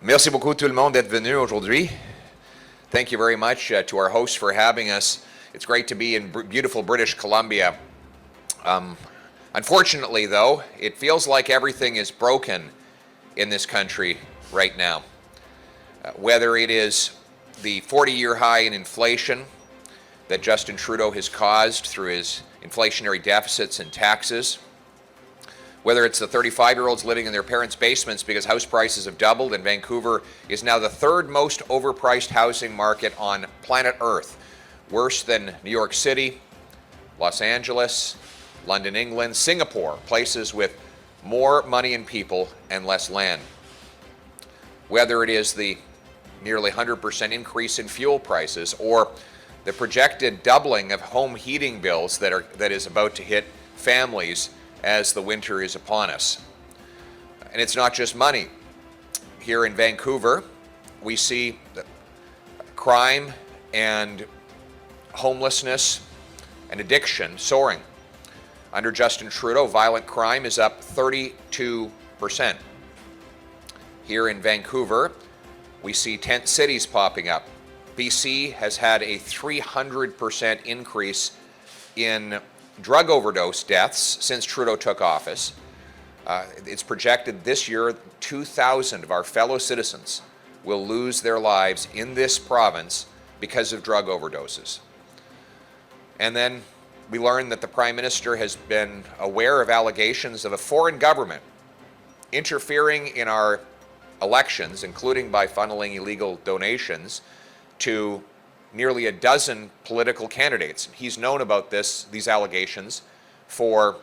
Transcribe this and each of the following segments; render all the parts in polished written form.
Merci beaucoup tout le monde d'être venu aujourd'hui. Thank you very much to our hosts for having us. It's great to be in beautiful British Columbia. Unfortunately, though, it feels like everything is broken in this country right now. Whether it is the 40-year high in inflation that Justin Trudeau has caused through his inflationary deficits and taxes, whether it's the 35-year-olds living in their parents' basements because house prices have doubled and Vancouver is now the third most overpriced housing market on planet Earth, worse than New York City, Los Angeles, London, England, Singapore, places with more money and people and less land. Whether it is the nearly 100% increase in fuel prices or the projected doubling of home heating bills that is about to hit families as the winter is upon us. And it's not just money. Here in Vancouver, we see crime and homelessness and addiction soaring. Under Justin Trudeau, violent crime is up 32%. Here in Vancouver, we see tent cities popping up. BC has had a 300% increase in drug overdose deaths since Trudeau took office. It's projected this year 2,000 of our fellow citizens will lose their lives in this province because of drug overdoses. And then we learned that the Prime Minister has been aware of allegations of a foreign government interfering in our elections, including by funneling illegal donations to nearly a dozen political candidates. He's known about these allegations for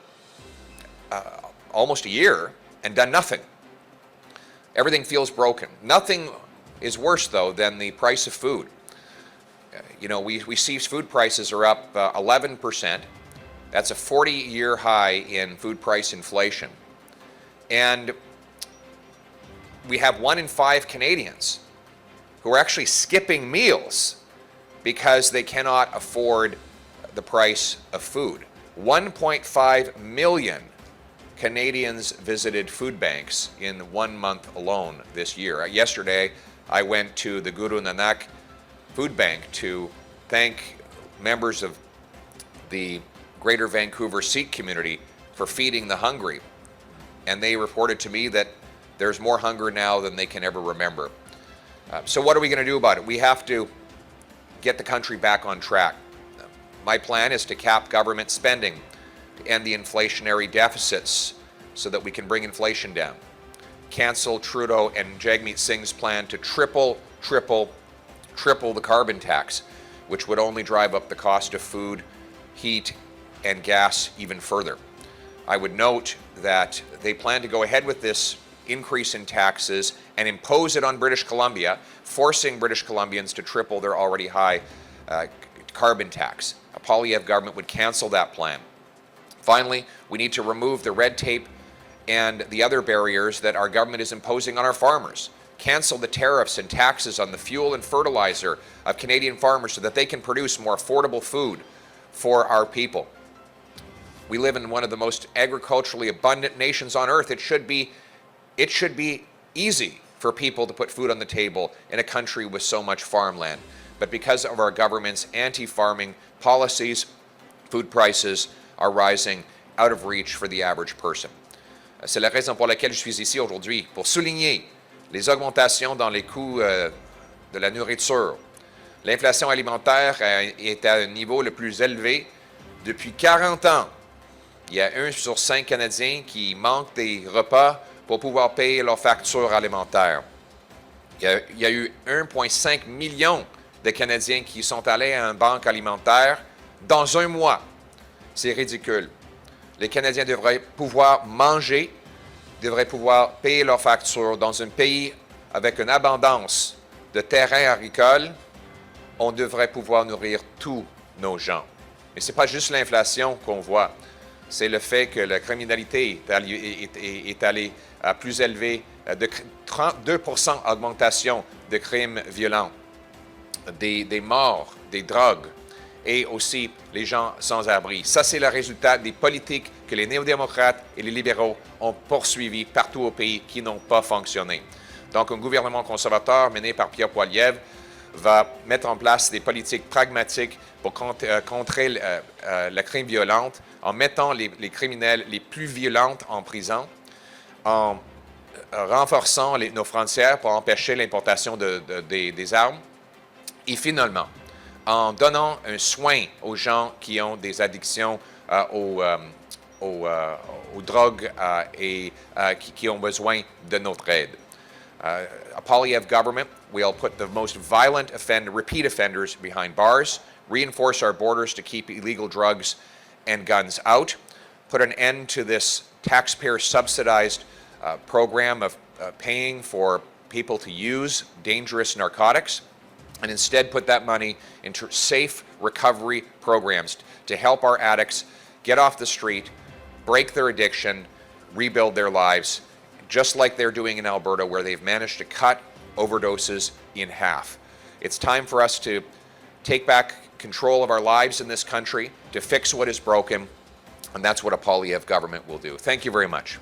almost a year and done nothing. Everything feels broken. Nothing is worse, though, than the price of food. We see food prices are up 11%. That's a 40-year high in food price inflation. And we have 1 in 5 Canadians who are actually skipping meals because they cannot afford the price of food. 1.5 million Canadians visited food banks in 1 month alone this year. Yesterday, I went to the Guru Nanak Food Bank to thank members of the Greater Vancouver Sikh community for feeding the hungry. And they reported to me that there's more hunger now than they can ever remember. So what are we going to do about it? We have to get the country back on track. My plan is to cap government spending to end the inflationary deficits so that we can bring inflation down. Cancel Trudeau and Jagmeet Singh's plan to triple the carbon tax, which would only drive up the cost of food, heat, and gas even further. I would note that they plan to go ahead with this increase in taxes and impose it on British Columbia, forcing British Columbians to triple their already high carbon tax. A Poilievre government would cancel that plan. Finally, we need to remove the red tape and the other barriers that our government is imposing on our farmers. Cancel the tariffs and taxes on the fuel and fertilizer of Canadian farmers so that they can produce more affordable food for our people. We live in one of the most agriculturally abundant nations on earth. It should be easy for people to put food on the table in a country with so much farmland. But because of our government's anti-farming policies, food prices are rising out of reach for the average person. C'est la raison pour laquelle je suis ici aujourd'hui, pour souligner les augmentations dans les coûts de la nourriture. L'inflation alimentaire est à un niveau le plus élevé depuis 40 ans. Il y a 1 sur 5 Canadiens qui manquent des repas pour pouvoir payer leurs factures alimentaires. Il y a eu 1,5 million de Canadiens qui sont allés à une banque alimentaire dans un mois. C'est ridicule. Les Canadiens devraient pouvoir manger, devraient pouvoir payer leurs factures dans un pays avec une abondance de terrains agricoles. On devrait pouvoir nourrir tous nos gens. Mais ce n'est pas juste l'inflation qu'on voit. C'est le fait que la criminalité est allée à plus élevé, de 32% augmentation de crimes violents, des morts, des drogues et aussi les gens sans abri. Ça, c'est le résultat des politiques que les néo-démocrates et les libéraux ont poursuivies partout au pays qui n'ont pas fonctionné. Donc, un gouvernement conservateur mené par Pierre Poilievre va mettre en place des politiques pragmatiques pour contrer la crime violente en mettant les criminels les plus violents en prison, en renforçant nos frontières pour empêcher l'importation des armes et finalement, en donnant un soin aux gens qui ont des addictions aux drogues et qui ont besoin de notre aide. A Poilievre government will put the most violent repeat offenders behind bars, reinforce our borders to keep illegal drugs and guns out, put an end to this taxpayer-subsidized program of paying for people to use dangerous narcotics, and instead put that money into safe recovery programs to help our addicts get off the street, break their addiction, rebuild their lives, just like they're doing in Alberta, where they've managed to cut overdoses in half. It's time for us to take back control of our lives in this country, to fix what is broken, and that's what a Poilievre government will do. Thank you very much.